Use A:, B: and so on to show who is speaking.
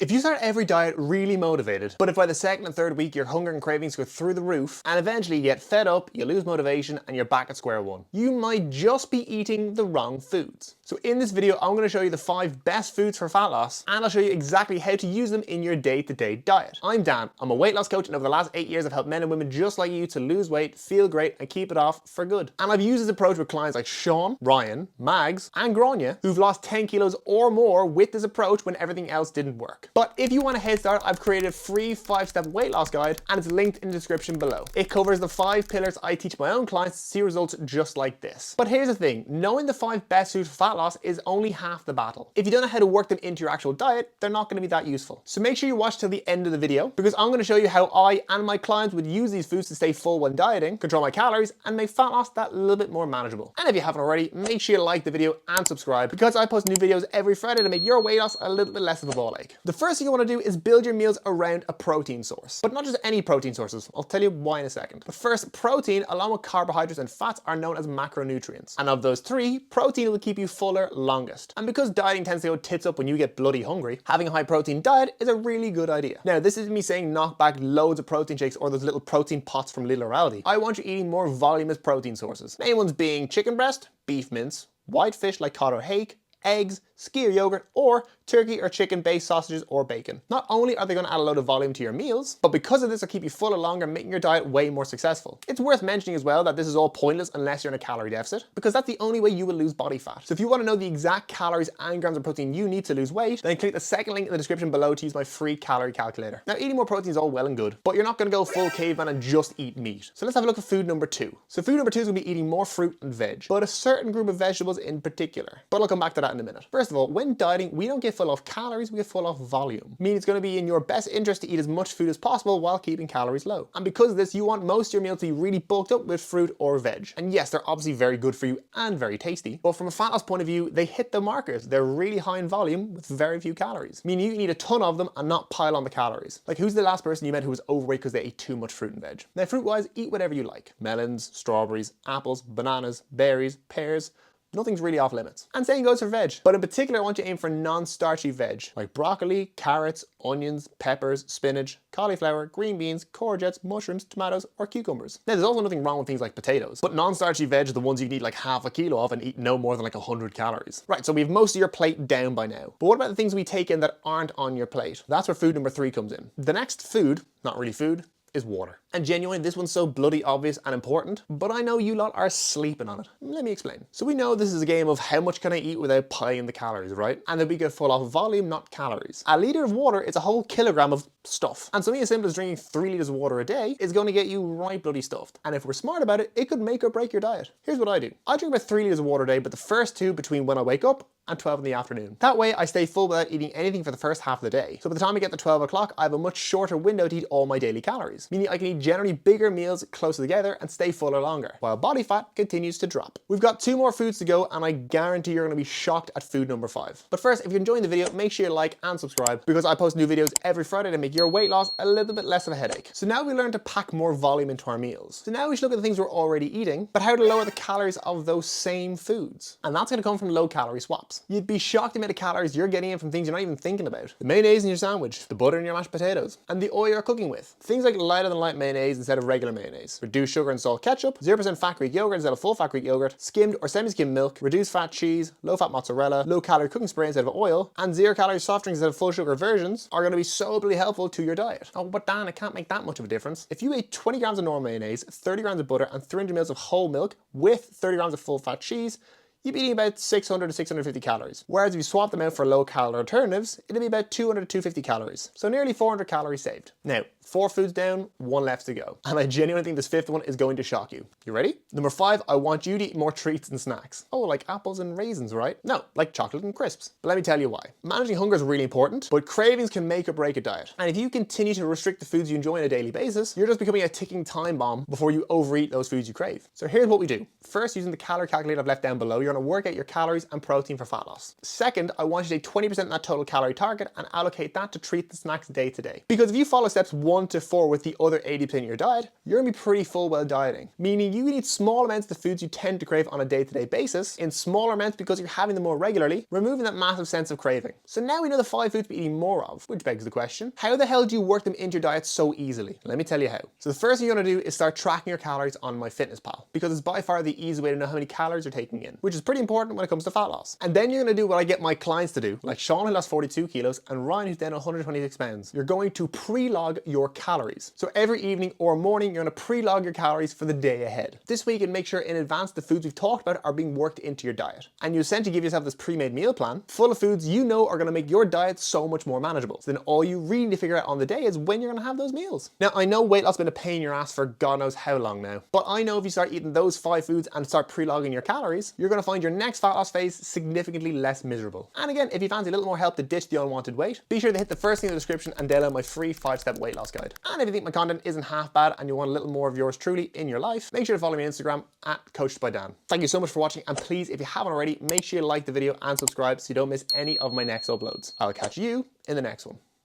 A: If you start every diet really motivated, but if by the second and third week your hunger and cravings go through the roof, and eventually you get fed up, you lose motivation, and you're back at square one, you might just be eating the wrong foods. So in this video, I'm going to show you the 5 best foods for fat loss, and I'll show you exactly how to use them in your day-to-day diet. I'm Dan, I'm a weight loss coach, and over the last 8 years I've helped men and women just like you to lose weight, feel great, and keep it off for good. And I've used this approach with clients like Sean, Ryan, Mags, and Grania, who've lost 10 kilos or more with this approach when everything else didn't work. But if you want a head start, I've created a free 5-step weight loss guide, and it's linked in the description below. It covers the 5 pillars I teach my own clients to see results just like this. But here's the thing, knowing the 5 best foods for fat loss is only half the battle. If you don't know how to work them into your actual diet, they're not going to be that useful. So make sure you watch till the end of the video, because I'm going to show you how I and my clients would use these foods to stay full when dieting, control my calories, and make fat loss that little bit more manageable. And if you haven't already, make sure you like the video and subscribe, because I post new videos every Friday to make your weight loss a little bit less of a ball ache. The first thing you want to do is build your meals around a protein source, but not just any protein sources. I'll tell you why in a second. But first, protein along with carbohydrates and fats are known as macronutrients, and of those 3, protein will keep you fuller longest. And because dieting tends to go tits up when you get bloody hungry, having a high protein diet is a really good idea. Now, this isn't me saying knock back loads of protein shakes or those little protein pots from Lidl or Aldi. I want you eating more voluminous protein sources. Main ones being chicken breast, beef mince, white fish like cod or hake, eggs, skyr yogurt, or turkey or chicken based sausages or bacon. Not only are they going to add a load of volume to your meals, but because of this they'll keep you fuller longer, making your diet way more successful. It's worth mentioning as well that this is all pointless unless you're in a calorie deficit, because that's the only way you will lose body fat. So if you want to know the exact calories and grams of protein you need to lose weight, then click the second link in the description below to use my free calorie calculator. Now, eating more protein is all well and good, but you're not going to go full caveman and just eat meat. So let's have a look at food number 2. So food number 2 is going to be eating more fruit and veg, but a certain group of vegetables in particular. But I'll come back to that in a minute. First of all, when dieting, we don't get full off calories, we get full off volume. Meaning it's going to be in your best interest to eat as much food as possible while keeping calories low. And because of this, you want most of your meals to be really bulked up with fruit or veg. And yes, they're obviously very good for you and very tasty, but from a fat loss point of view, they hit the markers. They're really high in volume with very few calories. Meaning you can eat a ton of them and not pile on the calories. Like, who's the last person you met who was overweight because they ate too much fruit and veg? Now, fruit-wise, eat whatever you like. Melons, strawberries, apples, bananas, berries, pears. Nothing's really off limits. And same goes for veg. But in particular, I want you to aim for non-starchy veg, like broccoli, carrots, onions, peppers, spinach, cauliflower, green beans, courgettes, mushrooms, tomatoes, or cucumbers. Now, there's also nothing wrong with things like potatoes, but non-starchy veg are the ones you can eat like half a kilo of and eat no more than like 100 calories. Right, so we have most of your plate down by now. But what about the things we take in that aren't on your plate? That's where food number 3 comes in. The next food, not really food, is water. And genuinely, this one's so bloody obvious and important, but I know you lot are sleeping on it. Let me explain. So we know this is a game of how much can I eat without piling the calories, right? And that we get full off volume, not calories. A liter of water is a whole kilogram of stuff. And something as simple as drinking 3 liters of water a day is going to get you right bloody stuffed. And if we're smart about it, it could make or break your diet. Here's what I do. I drink about 3 liters of water a day, but the first 2 between when I wake up and 12 in the afternoon. That way I stay full without eating anything for the first half of the day. So by the time I get to 12 o'clock, I have a much shorter window to eat all my daily calories, meaning I can eat generally bigger meals closer together and stay fuller longer, while body fat continues to drop. We've got 2 more foods to go, and I guarantee you're going to be shocked at food number 5. But first, if you're enjoying the video, make sure you like and subscribe, because I post new videos every Friday to make your weight loss a little bit less of a headache. So now we learn to pack more volume into our meals. So now we should look at the things we're already eating, but how to lower the calories of those same foods. And that's going to come from low-calorie swaps. You'd be shocked the amount of calories you're getting in from things you're not even thinking about. The mayonnaise in your sandwich, the butter in your mashed potatoes, and the oil you're cooking with. Things like lighter than light mayonnaise instead of regular mayonnaise, reduced sugar and salt ketchup, 0% fat Greek yogurt instead of full fat Greek yogurt, skimmed or semi-skimmed milk, reduced fat cheese, low fat mozzarella, low calorie cooking spray instead of oil, and 0 calorie soft drinks instead of full sugar versions are going to be so really helpful to your diet. Oh, but Dan, it can't make that much of a difference. If you ate 20 grams of normal mayonnaise, 30 grams of butter, and 300 mils of whole milk with 30 grams of full fat cheese, you'd be eating about 600 to 650 calories. Whereas if you swap them out for low calorie alternatives, it'd be about 200 to 250 calories. So nearly 400 calories saved. Now, 4 foods down, 1 left to go. And I genuinely think this 5th one is going to shock you. You ready? Number 5, I want you to eat more treats and snacks. Oh, like apples and raisins, right? No, like chocolate and crisps. But let me tell you why. Managing hunger is really important, but cravings can make or break a diet. And if you continue to restrict the foods you enjoy on a daily basis, you're just becoming a ticking time bomb before you overeat those foods you crave. So here's what we do. First, using the calorie calculator I've left down below, you're going to work out your calories and protein for fat loss. Second, I want you to take 20% of that total calorie target and allocate that to treat the snacks day to day. Because if you follow steps 1 to 4 with the other 80% of your diet, you're going to be pretty full while dieting. Meaning you need small amounts of the foods you tend to crave on a day-to-day basis in smaller amounts because you're having them more regularly, removing that massive sense of craving. So now we know the 5 foods to be eating more of, which begs the question, how the hell do you work them into your diet so easily? Let me tell you how. So the first thing you're going to do is start tracking your calories on MyFitnessPal, because it's by far the easy way to know how many calories you're taking in, which is pretty important when it comes to fat loss. And then you're going to do what I get my clients to do, like Sean, who lost 42 kilos, and Ryan, who's down 126 pounds. You're going to pre-log your calories. So every evening or morning, you're going to pre-log your calories for the day ahead. This way you can make sure in advance the foods we've talked about are being worked into your diet. And you essentially give yourself this pre-made meal plan full of foods you know are going to make your diet so much more manageable. So then all you really need to figure out on the day is when you're going to have those meals. Now, I know weight loss has been a pain in your ass for God knows how long now, but I know if you start eating those 5 foods and start pre-logging your calories, you're going to find your next fat loss phase significantly less miserable. And again, if you fancy a little more help to ditch the unwanted weight, be sure to hit the first thing in the description and download my free 5-step weight loss guide. And if you think my content isn't half bad and you want a little more of yours truly in your life, make sure to follow me on Instagram at CoachedByDan. Thank you so much for watching, and please, if you haven't already, make sure you like the video and subscribe so you don't miss any of my next uploads. I'll catch you in the next one.